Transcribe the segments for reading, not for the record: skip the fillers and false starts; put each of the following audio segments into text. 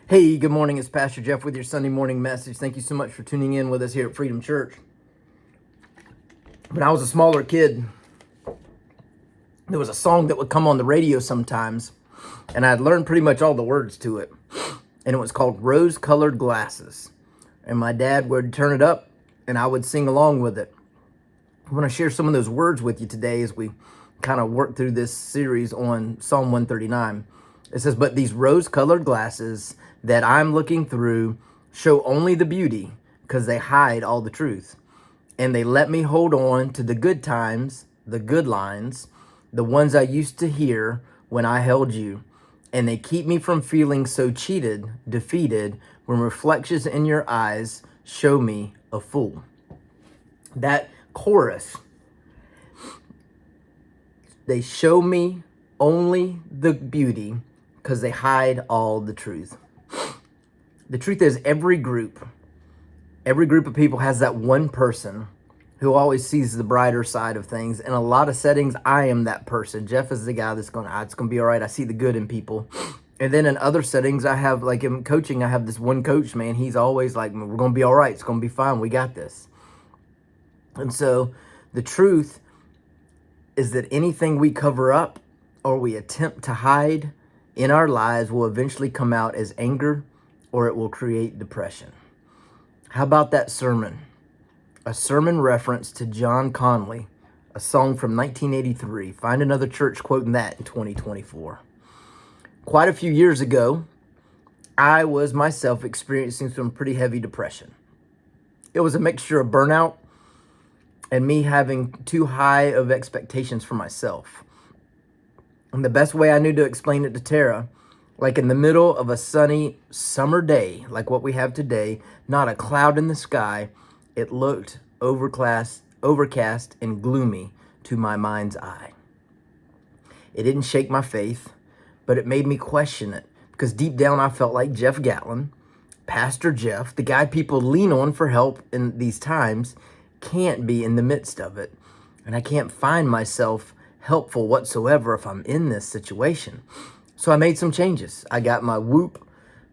Hey, good morning. It's Pastor Jeff with your Sunday morning message. Thank you so much for tuning in with us here at Freedom Church. When I was a smaller kid, there was a song that would come on the radio sometimes, and I'd learned pretty much all the words to it. And it was called Rose-Colored Glasses. And my dad would turn it up, and I would sing along with it. I want to share some of those words with you today as we kind of work through this series on Psalm 139. It says, "But these rose-colored glasses that I'm looking through show only the beauty because they hide all the truth. And they let me hold on to the good times, the good lines, the ones I used to hear when I held you. And they keep me from feeling so cheated, defeated, when reflections in your eyes show me a fool." That chorus, they show me only the beauty because they hide all the truth. The truth is every group of people has that one person who always sees the brighter side of things. In a lot of settings, I am that person. Jeff is the guy that's going, it's going to be all right. I see the good in people. And then in other settings, I have, like in coaching, I have this one coach, man. He's always like, we're going to be all right. It's going to be fine. We got this. And so the truth is that anything we cover up or we attempt to hide in our lives will eventually come out as anger, or it will create depression. How about that sermon? A sermon reference to John Conley, a song from 1983. Find another church quoting that in 2024. Quite a few years ago, I was myself experiencing some pretty heavy depression. It was a mixture of burnout and me having too high of expectations for myself. And the best way I knew to explain it to Tara, like in the middle of a sunny summer day, like what we have today, not a cloud in the sky, it looked overcast and gloomy to my mind's eye. It didn't shake my faith, but it made me question it, because deep down I felt like Jeff Gatlin, Pastor Jeff, the guy people lean on for help in these times, can't be in the midst of it. And I can't find myself helpful whatsoever if I'm in this situation. So I made some changes. I got my Whoop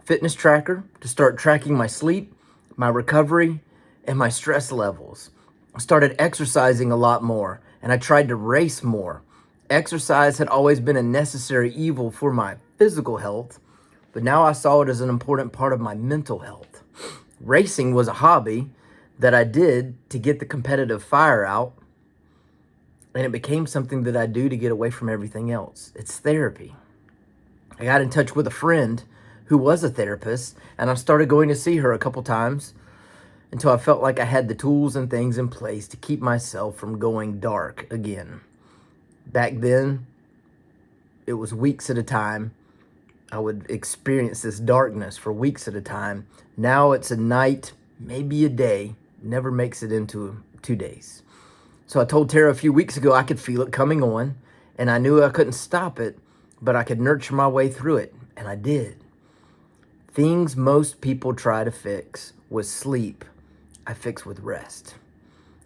fitness tracker to start tracking my sleep, my recovery, and my stress levels. I started exercising a lot more, and I tried to race more. Exercise had always been a necessary evil for my physical health, but now I saw it as an important part of my mental health. Racing was a hobby that I did to get the competitive fire out, and it became something that I do to get away from everything else. It's therapy. I got in touch with a friend who was a therapist, and I started going to see her a couple times until I felt like I had the tools and things in place to keep myself from going dark again. Back then, it was weeks at a time. I would experience this darkness for weeks at a time. Now it's a night, maybe a day, never makes it into 2 days. So I told Tara a few weeks ago I could feel it coming on, and I knew I couldn't stop it, but I could nurture my way through it, and I did. Things most people try to fix with sleep, I fix with rest,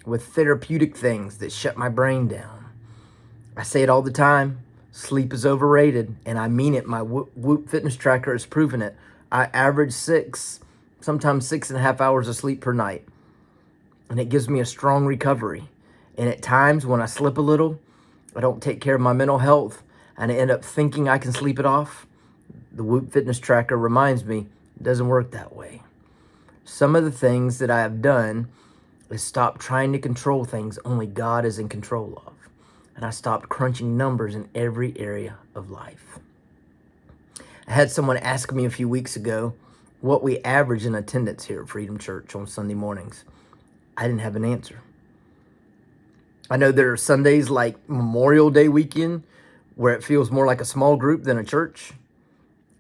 with therapeutic things that shut my brain down. I say it all the time, sleep is overrated, and I mean it. My Whoop fitness tracker has proven it. I average 6, sometimes 6.5 hours of sleep per night, and it gives me a strong recovery. And at times when I slip a little, I don't take care of my mental health, and I end up thinking I can sleep it off. The Whoop fitness tracker reminds me it doesn't work that way. Some of the things that I have done is stop trying to control things only God is in control of. And I stopped crunching numbers in every area of life. I had someone ask me a few weeks ago what we average in attendance here at Freedom Church on Sunday mornings. I didn't have an answer. I know there are Sundays like Memorial Day weekend where it feels more like a small group than a church.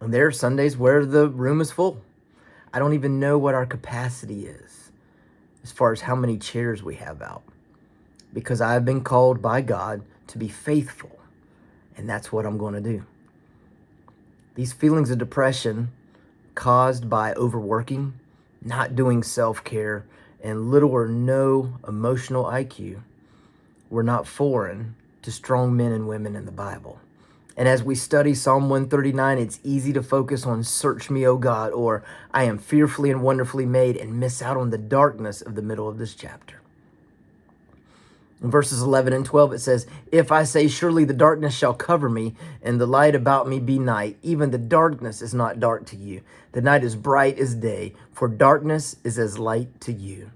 And there are Sundays where the room is full. I don't even know what our capacity is as far as how many chairs we have out, because I've been called by God to be faithful, and that's what I'm going to do. These feelings of depression caused by overworking, not doing self-care, and little or no emotional IQ were not foreign to strong men and women in the Bible. And as we study Psalm 139, it's easy to focus on "Search me, O God," or "I am fearfully and wonderfully made," and miss out on the darkness of the middle of this chapter. In verses 11 and 12, it says, "If I say, surely the darkness shall cover me, and the light about me be night, even the darkness is not dark to you. The night is bright as day, for darkness is as light to you."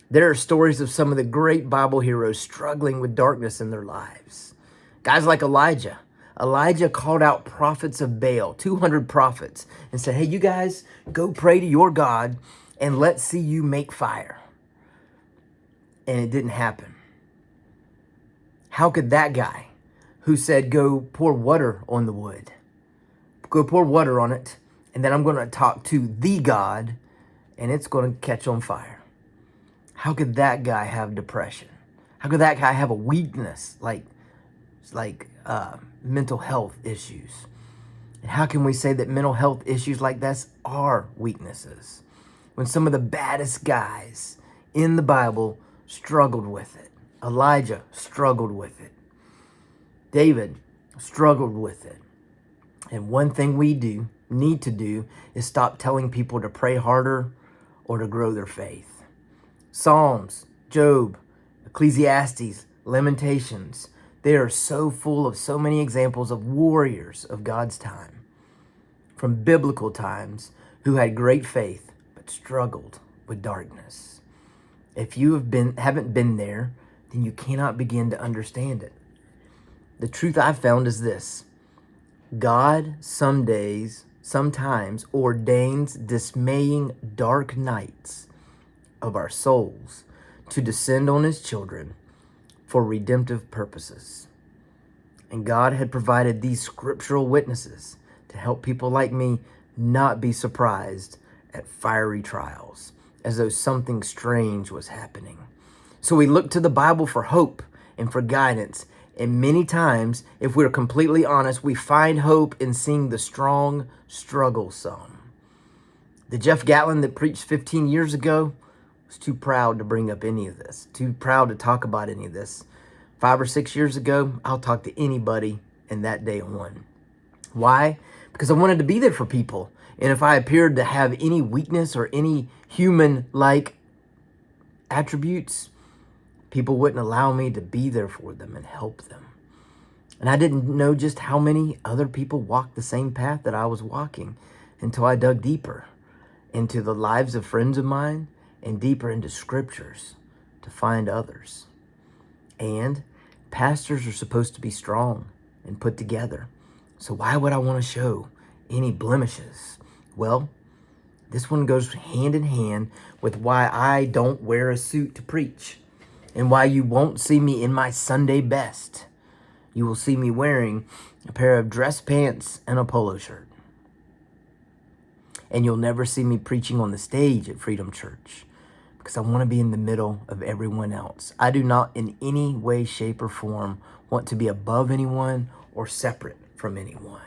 There are stories of some of the great Bible heroes struggling with darkness in their lives. Guys like Elijah. Elijah called out prophets of Baal, 200 prophets, and said, "Hey, you guys, go pray to your God, and let's see you make fire." And it didn't happen. How could that guy who said, "Go pour water on the wood, go pour water on it, and then I'm going to talk to the God, and it's going to catch on fire"? How could that guy have depression? How could that guy have a weakness like mental health issues? And how can we say that mental health issues like this are weaknesses when some of the baddest guys in the Bible struggled with it? Elijah struggled with it. David struggled with it. And one thing we need to do is stop telling people to pray harder or to grow their faith. Psalms, Job, Ecclesiastes, Lamentations, they are so full of so many examples of warriors of God's time, from biblical times, who had great faith but struggled with darkness. If you haven't been there, then you cannot begin to understand it. The truth I've found is this: God sometimes ordains dismaying dark nights of our souls to descend on his children for redemptive purposes. And God had provided these scriptural witnesses to help people like me not be surprised at fiery trials, as though something strange was happening. So we look to the Bible for hope and for guidance. And many times, if we're completely honest, we find hope in seeing the strong struggle some. The Jeff Gatlin that preached 15 years ago was too proud to bring up any of this, too proud to talk about any of this. 5 or 6 years ago, I'll talk to anybody, and that day on. Why? Because I wanted to be there for people. And if I appeared to have any weakness or any human-like attributes, people wouldn't allow me to be there for them and help them. And I didn't know just how many other people walked the same path that I was walking until I dug deeper into the lives of friends of mine and deeper into scriptures to find others. And pastors are supposed to be strong and put together. So why would I want to show any blemishes? Well, this one goes hand in hand with why I don't wear a suit to preach, and why you won't see me in my Sunday best. You will see me wearing a pair of dress pants and a polo shirt. And you'll never see me preaching on the stage at Freedom Church, because I want to be in the middle of everyone else. I do not in any way, shape, or form want to be above anyone or separate from anyone.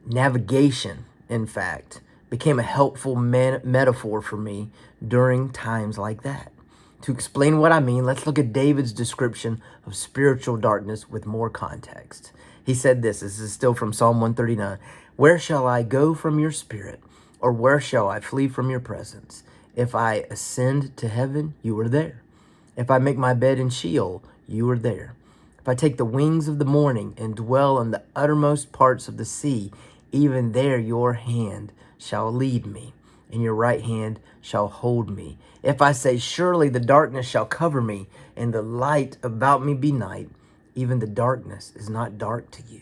Navigation, in fact, became a helpful metaphor for me during times like that. To explain what I mean, let's look at David's description of spiritual darkness with more context. He said this is still from Psalm 139. "Where shall I go from your spirit? Or where shall I flee from your presence? If I ascend to heaven, you are there. If I make my bed in Sheol, you are there. If I take the wings of the morning and dwell in the uttermost parts of the sea, even there your hand shall lead me, and your right hand shall hold me. If I say, surely the darkness shall cover me, and the light about me be night, even the darkness is not dark to you.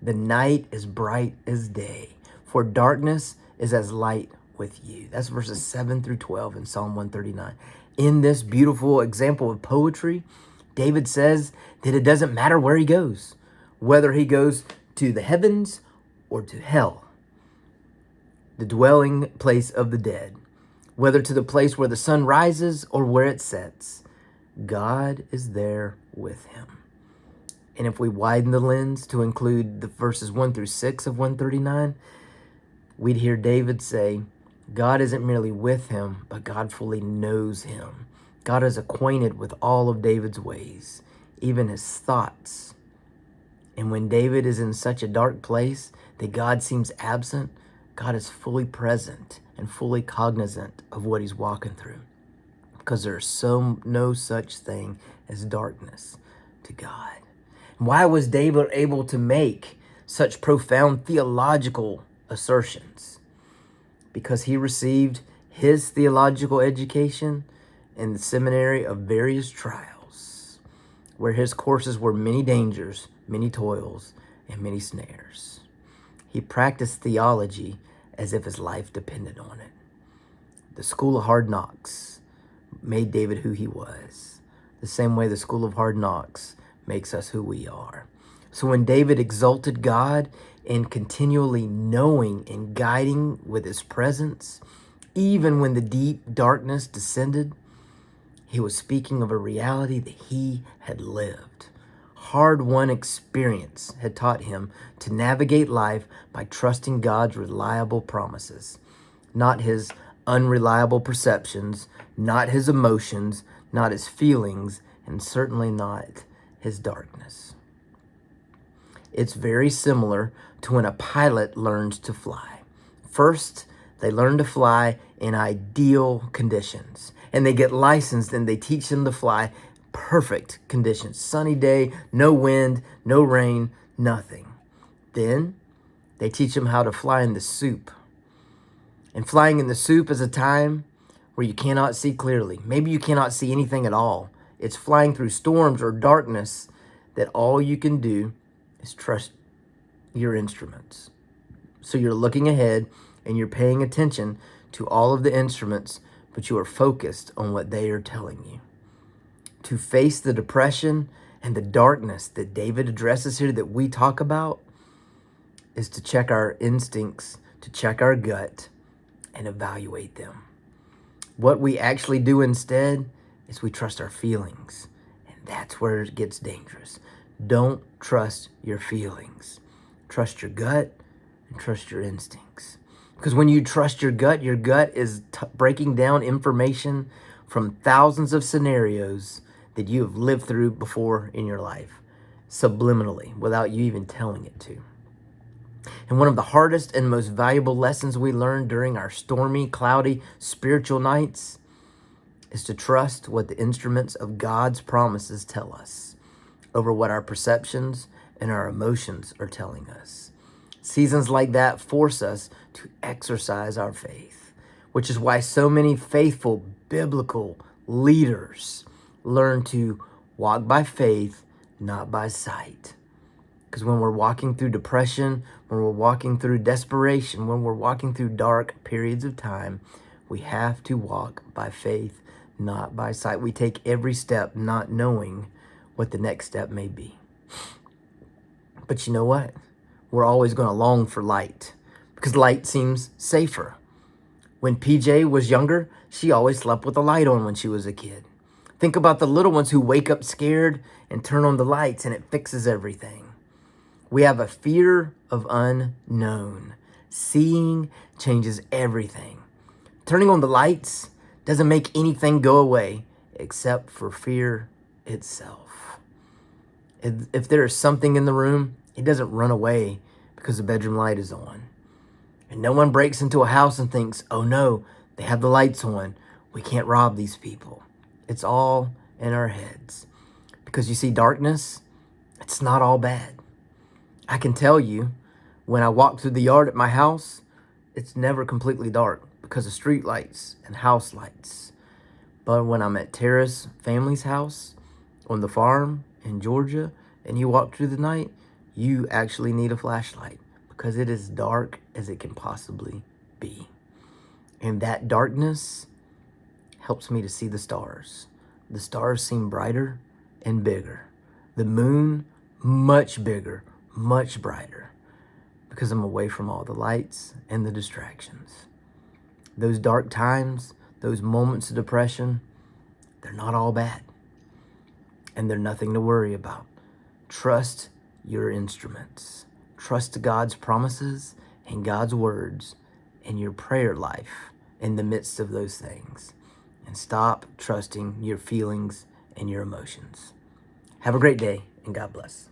The night is bright as day, for darkness is as light with you." That's verses 7 through 12 in Psalm 139. In this beautiful example of poetry, David says that it doesn't matter where he goes, whether he goes to the heavens or to hell, the dwelling place of the dead, whether to the place where the sun rises or where it sets, God is there with him. And if we widen the lens to include the verses 1 through 6 of 139, we'd hear David say, God isn't merely with him, but God fully knows him. God is acquainted with all of David's ways, even his thoughts. And when David is in such a dark place that God seems absent, God is fully present and fully cognizant of what he's walking through, because there's no such thing as darkness to God. Why was David able to make such profound theological assertions? Because he received his theological education in the seminary of various trials, where his courses were many dangers, many toils, and many snares. He practiced theology as if his life depended on it. The school of hard knocks made David who he was, the same way the school of hard knocks makes us who we are. So when David exalted God in continually knowing and guiding with his presence, even when the deep darkness descended, he was speaking of a reality that he had lived. Hard-won experience had taught him to navigate life by trusting God's reliable promises, not his unreliable perceptions, not his emotions, not his feelings, and certainly not his darkness. It's very similar to when a pilot learns to fly. First, they learn to fly in ideal conditions, and they get licensed and they teach them to fly perfect conditions. Sunny day, no wind, no rain, nothing. Then they teach them how to fly in the soup. And flying in the soup is a time where you cannot see clearly. Maybe you cannot see anything at all. It's flying through storms or darkness that all you can do is trust your instruments. So you're looking ahead and you're paying attention to all of the instruments, but you are focused on what they are telling you. To face the depression and the darkness that David addresses here that we talk about is to check our instincts, to check our gut, and evaluate them. What we actually do instead is we trust our feelings, and that's where it gets dangerous. Don't trust your feelings. Trust your gut and trust your instincts. Because when you trust your gut is breaking down information from thousands of scenarios that you have lived through before in your life, subliminally, without you even telling it to. And one of the hardest and most valuable lessons we learn during our stormy, cloudy, spiritual nights is to trust what the instruments of God's promises tell us over what our perceptions and our emotions are telling us. Seasons like that force us to exercise our faith, which is why so many faithful biblical leaders learn to walk by faith, not by sight. Because when we're walking through depression, when we're walking through desperation, when we're walking through dark periods of time, we have to walk by faith, not by sight. We take every step not knowing what the next step may be. But you know what? We're always going to long for light because light seems safer. When PJ was younger, she always slept with the light on when she was a kid. Think about the little ones who wake up scared and turn on the lights and it fixes everything. We have a fear of unknown. Seeing changes everything. Turning on the lights doesn't make anything go away except for fear itself. If there is something in the room, it doesn't run away because the bedroom light is on. And no one breaks into a house and thinks, oh no, they have the lights on. We can't rob these people. It's all in our heads. Because you see, darkness, it's not all bad. I can tell you, when I walk through the yard at my house, it's never completely dark because of street lights and house lights. But when I'm at Tara's family's house on the farm in Georgia and you walk through the night, you actually need a flashlight because it is dark as it can possibly be. And that darkness helps me to see the stars. The stars seem brighter and bigger. The moon, much bigger, much brighter, because I'm away from all the lights and the distractions. Those dark times, those moments of depression, they're not all bad. And they're nothing to worry about. Trust your instruments. Trust God's promises and God's words in your prayer life in the midst of those things. And stop trusting your feelings and your emotions. Have a great day, and God bless.